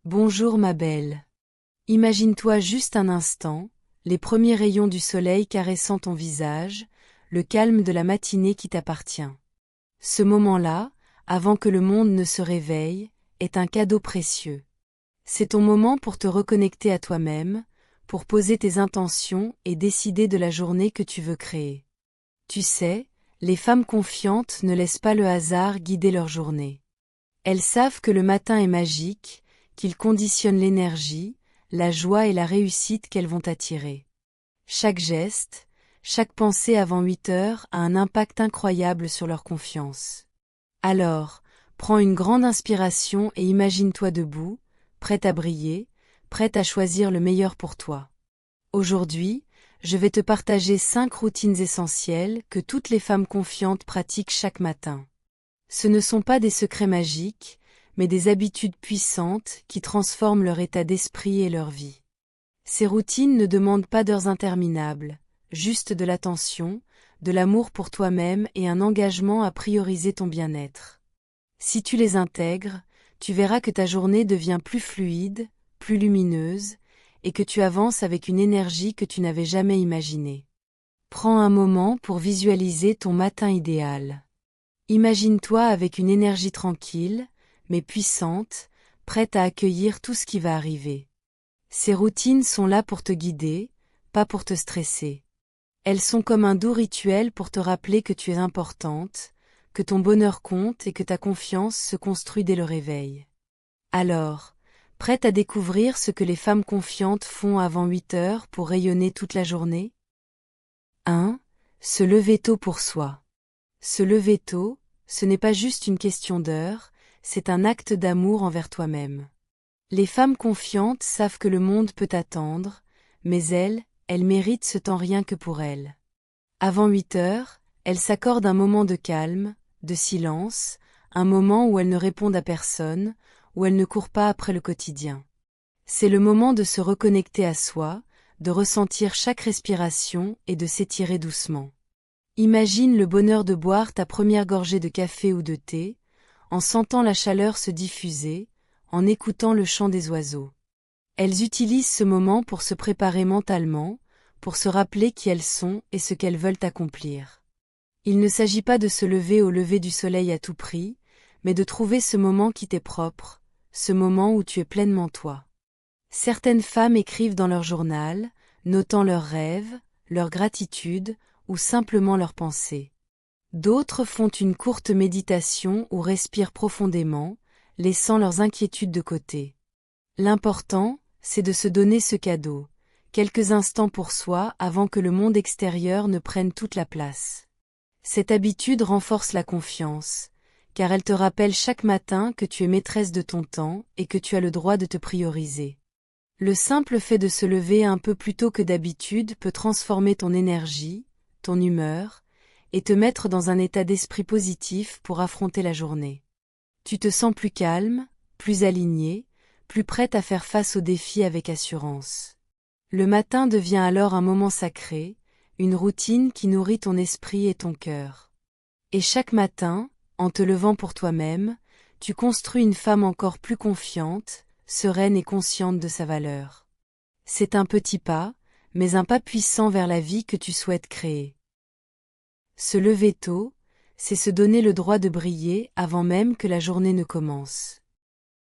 Bonjour ma belle. Imagine-toi juste un instant, les premiers rayons du soleil caressant ton visage, le calme de la matinée qui t'appartient. Ce moment-là, avant que le monde ne se réveille, est un cadeau précieux. C'est ton moment pour te reconnecter à toi-même, pour poser tes intentions et décider de la journée que tu veux créer. Tu sais, les femmes confiantes ne laissent pas le hasard guider leur journée. Elles savent que le matin est magique, qu'il conditionne l'énergie, la joie et la réussite qu'elles vont attirer. Chaque geste, chaque pensée avant 8 heures a un impact incroyable sur leur confiance. Alors, prends une grande inspiration et imagine-toi debout, prête à briller, prête à choisir le meilleur pour toi. Aujourd'hui, je vais te partager 5 routines essentielles que toutes les femmes confiantes pratiquent chaque matin. Ce ne sont pas des secrets magiques, mais des habitudes puissantes qui transforment leur état d'esprit et leur vie. Ces routines ne demandent pas d'heures interminables, juste de l'attention, de l'amour pour toi-même et un engagement à prioriser ton bien-être. Si tu les intègres, tu verras que ta journée devient plus fluide, plus lumineuse, et que tu avances avec une énergie que tu n'avais jamais imaginée. Prends un moment pour visualiser ton matin idéal. Imagine-toi avec une énergie tranquille, mais puissante, prête à accueillir tout ce qui va arriver. Ces routines sont là pour te guider, pas pour te stresser. Elles sont comme un doux rituel pour te rappeler que tu es importante, que ton bonheur compte et que ta confiance se construit dès le réveil. Alors, prête à découvrir ce que les femmes confiantes font avant 8 heures pour rayonner toute la journée? 1. Se lever tôt pour soi. Se lever tôt, ce n'est pas juste une question d'heure, c'est un acte d'amour envers toi-même. Les femmes confiantes savent que le monde peut attendre, mais elles méritent ce temps rien que pour elles. Avant 8 heures, elles s'accordent un moment de calme, de silence, un moment où elles ne répondent à personne, où elles ne courent pas après le quotidien. C'est le moment de se reconnecter à soi, de ressentir chaque respiration et de s'étirer doucement. Imagine le bonheur de boire ta première gorgée de café ou de thé, en sentant la chaleur se diffuser, en écoutant le chant des oiseaux. Elles utilisent ce moment pour se préparer mentalement, pour se rappeler qui elles sont et ce qu'elles veulent accomplir. Il ne s'agit pas de se lever au lever du soleil à tout prix, mais de trouver ce moment qui t'est propre, ce moment où tu es pleinement toi. Certaines femmes écrivent dans leur journal, notant leurs rêves, leur gratitude, ou simplement leurs pensées. D'autres font une courte méditation ou respirent profondément, laissant leurs inquiétudes de côté. L'important, c'est de se donner ce cadeau, quelques instants pour soi avant que le monde extérieur ne prenne toute la place. Cette habitude renforce la confiance, car elle te rappelle chaque matin que tu es maîtresse de ton temps et que tu as le droit de te prioriser. Le simple fait de se lever un peu plus tôt que d'habitude peut transformer ton énergie, ton humeur, et te mettre dans un état d'esprit positif pour affronter la journée. Tu te sens plus calme, plus aligné, plus prête à faire face aux défis avec assurance. Le matin devient alors un moment sacré, une routine qui nourrit ton esprit et ton cœur. Et chaque matin, en te levant pour toi-même, tu construis une femme encore plus confiante, sereine et consciente de sa valeur. C'est un petit pas, mais un pas puissant vers la vie que tu souhaites créer. Se lever tôt, c'est se donner le droit de briller avant même que la journée ne commence.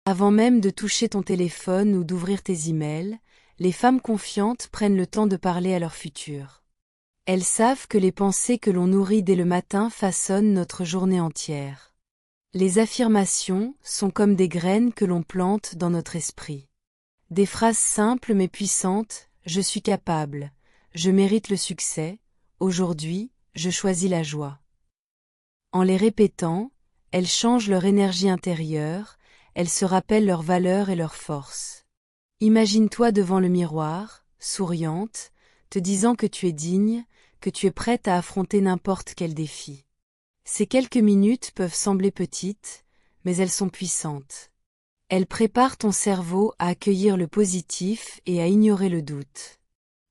Avant même de toucher ton téléphone ou d'ouvrir tes emails, les femmes confiantes prennent le temps de parler à leur futur. Elles savent que les pensées que l'on nourrit dès le matin façonnent notre journée entière. Les affirmations sont comme des graines que l'on plante dans notre esprit. Des phrases simples mais puissantes, je suis capable, je mérite le succès, aujourd'hui, je choisis la joie. En les répétant, elles changent leur énergie intérieure, elles se rappellent leurs valeurs et leurs forces. Imagine-toi devant le miroir, souriante, te disant que tu es digne, que tu es prête à affronter n'importe quel défi. Ces quelques minutes peuvent sembler petites, mais elles sont puissantes. Elles préparent ton cerveau à accueillir le positif et à ignorer le doute.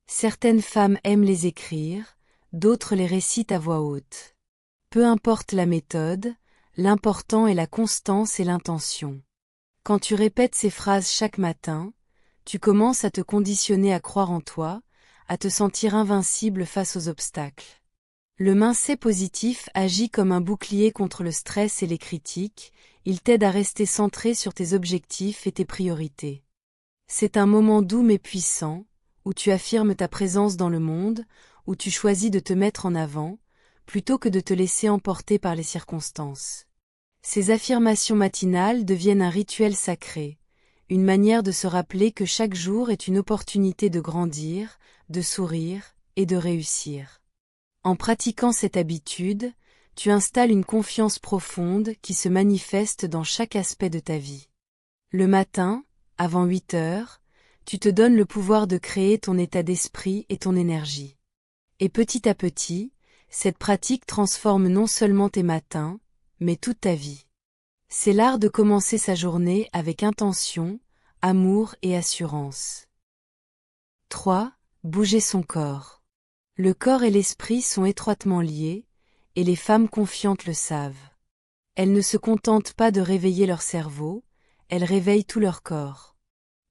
Certaines femmes aiment les écrire, d'autres les récitent à voix haute. Peu importe la méthode, l'important est la constance et l'intention. Quand tu répètes ces phrases chaque matin, tu commences à te conditionner à croire en toi, à te sentir invincible face aux obstacles. Le mindset positif agit comme un bouclier contre le stress et les critiques, il t'aide à rester centré sur tes objectifs et tes priorités. C'est un moment doux mais puissant, où tu affirmes ta présence dans le monde, où tu choisis de te mettre en avant, plutôt que de te laisser emporter par les circonstances. Ces affirmations matinales deviennent un rituel sacré, une manière de se rappeler que chaque jour est une opportunité de grandir, de sourire et de réussir. En pratiquant cette habitude, tu installes une confiance profonde qui se manifeste dans chaque aspect de ta vie. Le matin, avant 8 heures, tu te donnes le pouvoir de créer ton état d'esprit et ton énergie. Et petit à petit, cette pratique transforme non seulement tes matins, mais toute ta vie. C'est l'art de commencer sa journée avec intention, amour et assurance. 3. Bouger son corps. Le corps et l'esprit sont étroitement liés, et les femmes confiantes le savent. Elles ne se contentent pas de réveiller leur cerveau, elles réveillent tout leur corps.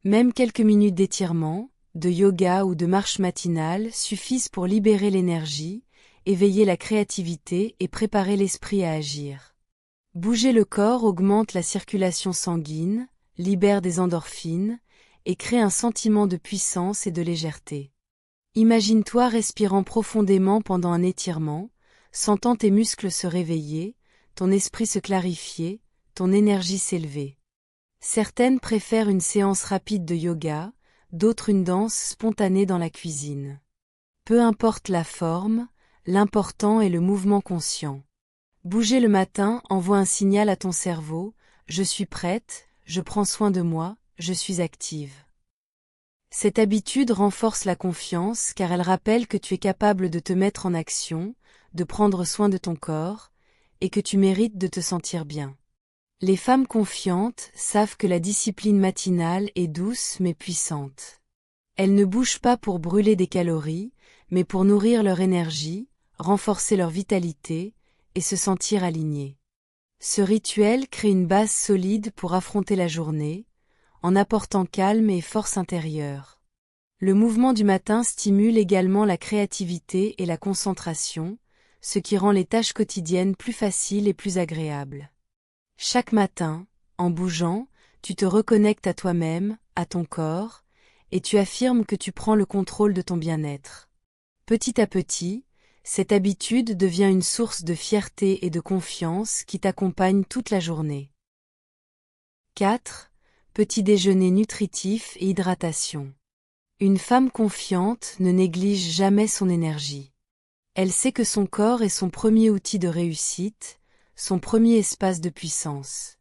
Même quelques minutes d'étirement, de yoga ou de marche matinale suffisent pour libérer l'énergie, éveiller la créativité et préparer l'esprit à agir. Bouger le corps augmente la circulation sanguine, libère des endorphines, et crée un sentiment de puissance et de légèreté. Imagine-toi respirant profondément pendant un étirement, sentant tes muscles se réveiller, ton esprit se clarifier, ton énergie s'élever. Certaines préfèrent une séance rapide de yoga, d'autres une danse spontanée dans la cuisine. Peu importe la forme, l'important est le mouvement conscient. Bouger le matin envoie un signal à ton cerveau, je suis prête, je prends soin de moi, je suis active. Cette habitude renforce la confiance car elle rappelle que tu es capable de te mettre en action, de prendre soin de ton corps, et que tu mérites de te sentir bien. Les femmes confiantes savent que la discipline matinale est douce mais puissante. Elles ne bougent pas pour brûler des calories, mais pour nourrir leur énergie, renforcer leur vitalité, et se sentir alignées. Ce rituel crée une base solide pour affronter la journée, en apportant calme et force intérieure. Le mouvement du matin stimule également la créativité et la concentration, ce qui rend les tâches quotidiennes plus faciles et plus agréables. Chaque matin, en bougeant, tu te reconnectes à toi-même, à ton corps, et tu affirmes que tu prends le contrôle de ton bien-être. Petit à petit, cette habitude devient une source de fierté et de confiance qui t'accompagne toute la journée. 4. Petit déjeuner nutritif et hydratation. Une femme confiante ne néglige jamais son énergie. Elle sait que son corps est son premier outil de réussite, son premier espace de puissance.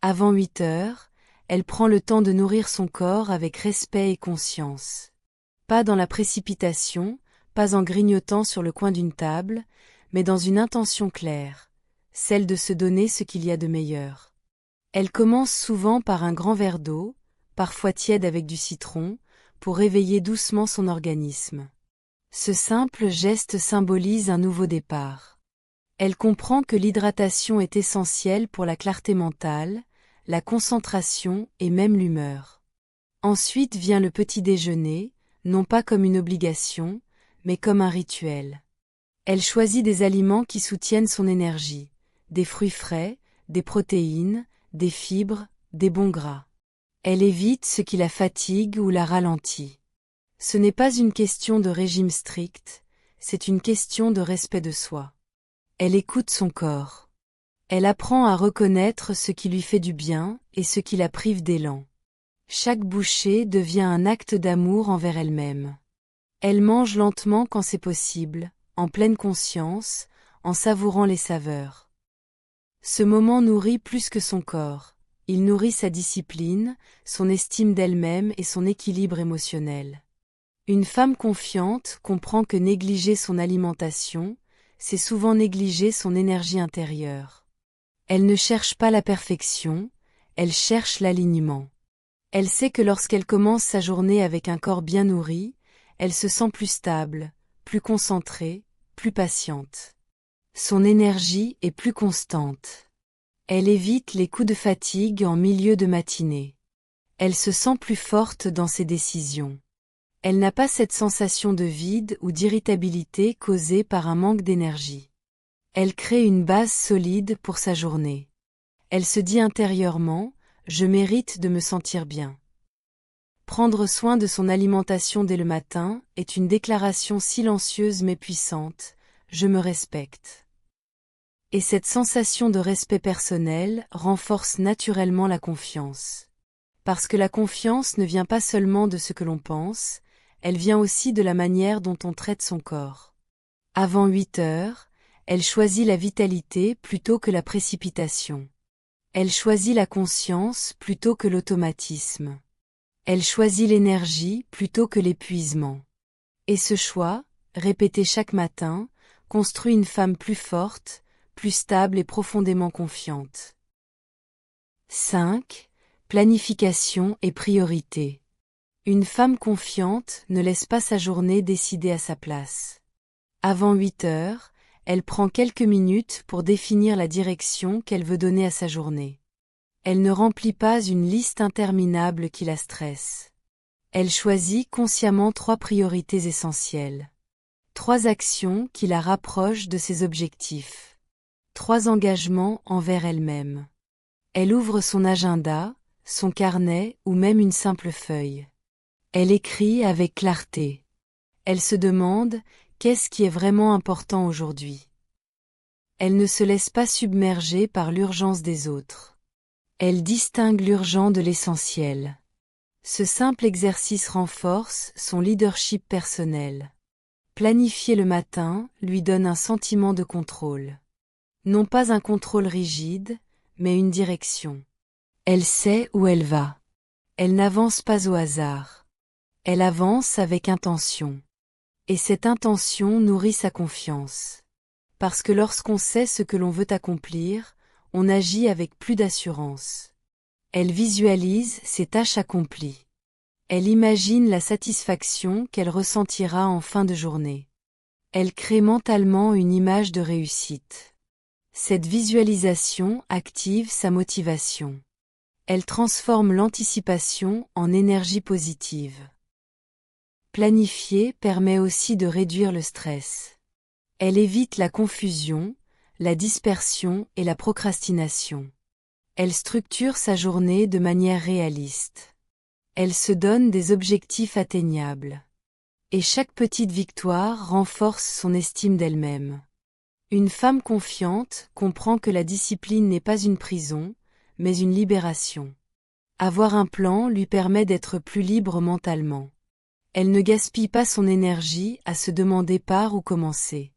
Avant 8 heures, elle prend le temps de nourrir son corps avec respect et conscience. Pas dans la précipitation, pas en grignotant sur le coin d'une table, mais dans une intention claire, celle de se donner ce qu'il y a de meilleur. Elle commence souvent par un grand verre d'eau, parfois tiède avec du citron, pour réveiller doucement son organisme. Ce simple geste symbolise un nouveau départ. Elle comprend que l'hydratation est essentielle pour la clarté mentale, la concentration et même l'humeur. Ensuite vient le petit déjeuner, non pas comme une obligation, mais comme un rituel. Elle choisit des aliments qui soutiennent son énergie, des fruits frais, des protéines, des fibres, des bons gras. Elle évite ce qui la fatigue ou la ralentit. Ce n'est pas une question de régime strict, c'est une question de respect de soi. Elle écoute son corps. Elle apprend à reconnaître ce qui lui fait du bien et ce qui la prive d'élan. Chaque bouchée devient un acte d'amour envers elle-même. Elle mange lentement quand c'est possible, en pleine conscience, en savourant les saveurs. Ce moment nourrit plus que son corps, il nourrit sa discipline, son estime d'elle-même et son équilibre émotionnel. Une femme confiante comprend que négliger son alimentation, c'est souvent négliger son énergie intérieure. Elle ne cherche pas la perfection, elle cherche l'alignement. Elle sait que lorsqu'elle commence sa journée avec un corps bien nourri, elle se sent plus stable, plus concentrée, plus patiente. Son énergie est plus constante. Elle évite les coups de fatigue en milieu de matinée. Elle se sent plus forte dans ses décisions. Elle n'a pas cette sensation de vide ou d'irritabilité causée par un manque d'énergie. Elle crée une base solide pour sa journée. Elle se dit intérieurement, je mérite de me sentir bien. Prendre soin de son alimentation dès le matin est une déclaration silencieuse mais puissante, je me respecte. Et cette sensation de respect personnel renforce naturellement la confiance. Parce que la confiance ne vient pas seulement de ce que l'on pense, elle vient aussi de la manière dont on traite son corps. Avant 8 heures, elle choisit la vitalité plutôt que la précipitation. Elle choisit la conscience plutôt que l'automatisme. Elle choisit l'énergie plutôt que l'épuisement. Et ce choix, répété chaque matin, construit une femme plus forte, plus stable et profondément confiante. 5. Planification et priorité. Une femme confiante ne laisse pas sa journée décider à sa place. Avant 8 heures, elle prend quelques minutes pour définir la direction qu'elle veut donner à sa journée. Elle ne remplit pas une liste interminable qui la stresse. Elle choisit consciemment 3 priorités essentielles. 3 actions qui la rapprochent de ses objectifs. 3 engagements envers elle-même. Elle ouvre son agenda, son carnet ou même une simple feuille. Elle écrit avec clarté. Elle se demande « Qu'est-ce qui est vraiment important aujourd'hui ?» Elle ne se laisse pas submerger par l'urgence des autres. Elle distingue l'urgent de l'essentiel. Ce simple exercice renforce son leadership personnel. Planifier le matin lui donne un sentiment de contrôle. Non pas un contrôle rigide, mais une direction. Elle sait où elle va. Elle n'avance pas au hasard. Elle avance avec intention. Et cette intention nourrit sa confiance. Parce que lorsqu'on sait ce que l'on veut accomplir, on agit avec plus d'assurance. Elle visualise ses tâches accomplies. Elle imagine la satisfaction qu'elle ressentira en fin de journée. Elle crée mentalement une image de réussite. Cette visualisation active sa motivation. Elle transforme l'anticipation en énergie positive. Planifier permet aussi de réduire le stress. Elle évite la confusion, la dispersion et la procrastination. Elle structure sa journée de manière réaliste. Elle se donne des objectifs atteignables. Et chaque petite victoire renforce son estime d'elle-même. Une femme confiante comprend que la discipline n'est pas une prison, mais une libération. Avoir un plan lui permet d'être plus libre mentalement. Elle ne gaspille pas son énergie à se demander par où commencer.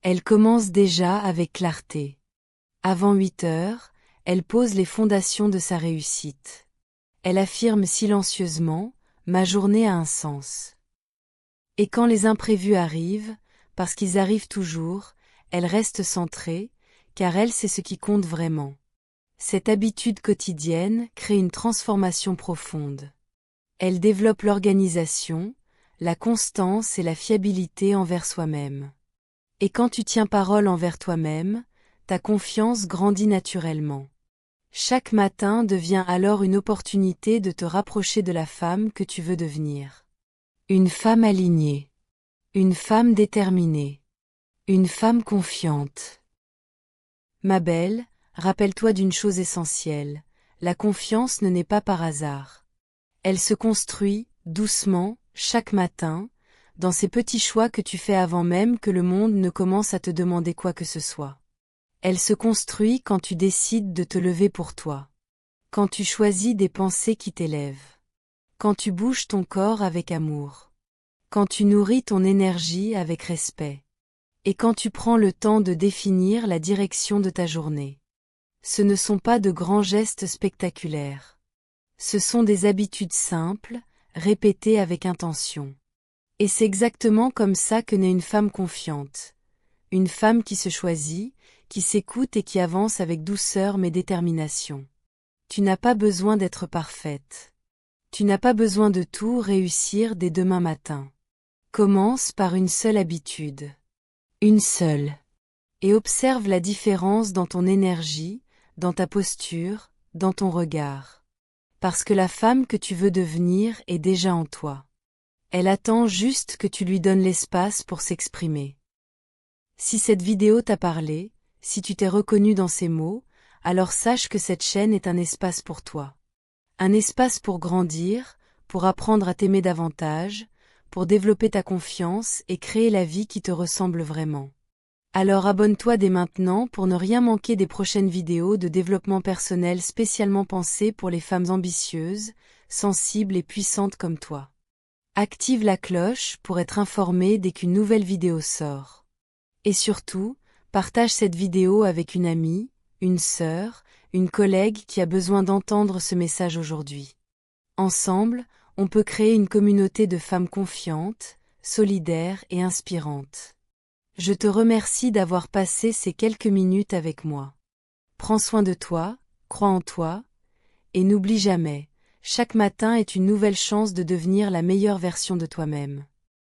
Elle commence déjà avec clarté. Avant 8 heures, elle pose les fondations de sa réussite. Elle affirme silencieusement « Ma journée a un sens ». Et quand les imprévus arrivent, parce qu'ils arrivent toujours, elle reste centrée, car elle sait ce qui compte vraiment. Cette habitude quotidienne crée une transformation profonde. Elle développe l'organisation, la constance et la fiabilité envers soi-même. Et quand tu tiens parole envers toi-même, ta confiance grandit naturellement. Chaque matin devient alors une opportunité de te rapprocher de la femme que tu veux devenir. Une femme alignée. Une femme déterminée. Une femme confiante. Ma belle, rappelle-toi d'une chose essentielle. La confiance ne naît pas par hasard. Elle se construit, doucement, chaque matin, dans ces petits choix que tu fais avant même que le monde ne commence à te demander quoi que ce soit. Elle se construit quand tu décides de te lever pour toi. Quand tu choisis des pensées qui t'élèvent. Quand tu bouges ton corps avec amour. Quand tu nourris ton énergie avec respect. Et quand tu prends le temps de définir la direction de ta journée. Ce ne sont pas de grands gestes spectaculaires. Ce sont des habitudes simples, répétées avec intention. Et c'est exactement comme ça que naît une femme confiante. Une femme qui se choisit, qui s'écoute et qui avance avec douceur mais détermination. Tu n'as pas besoin d'être parfaite. Tu n'as pas besoin de tout réussir dès demain matin. Commence par une seule habitude. Une seule. Et observe la différence dans ton énergie, dans ta posture, dans ton regard. Parce que la femme que tu veux devenir est déjà en toi. Elle attend juste que tu lui donnes l'espace pour s'exprimer. Si cette vidéo t'a parlé, si tu t'es reconnu dans ces mots, alors sache que cette chaîne est un espace pour toi. Un espace pour grandir, pour apprendre à t'aimer davantage, pour développer ta confiance et créer la vie qui te ressemble vraiment. Alors abonne-toi dès maintenant pour ne rien manquer des prochaines vidéos de développement personnel spécialement pensées pour les femmes ambitieuses, sensibles et puissantes comme toi. Active la cloche pour être informé dès qu'une nouvelle vidéo sort. Et surtout, partage cette vidéo avec une amie, une sœur, une collègue qui a besoin d'entendre ce message aujourd'hui. Ensemble, on peut créer une communauté de femmes confiantes, solidaires et inspirantes. Je te remercie d'avoir passé ces quelques minutes avec moi. Prends soin de toi, crois en toi, et n'oublie jamais, chaque matin est une nouvelle chance de devenir la meilleure version de toi-même.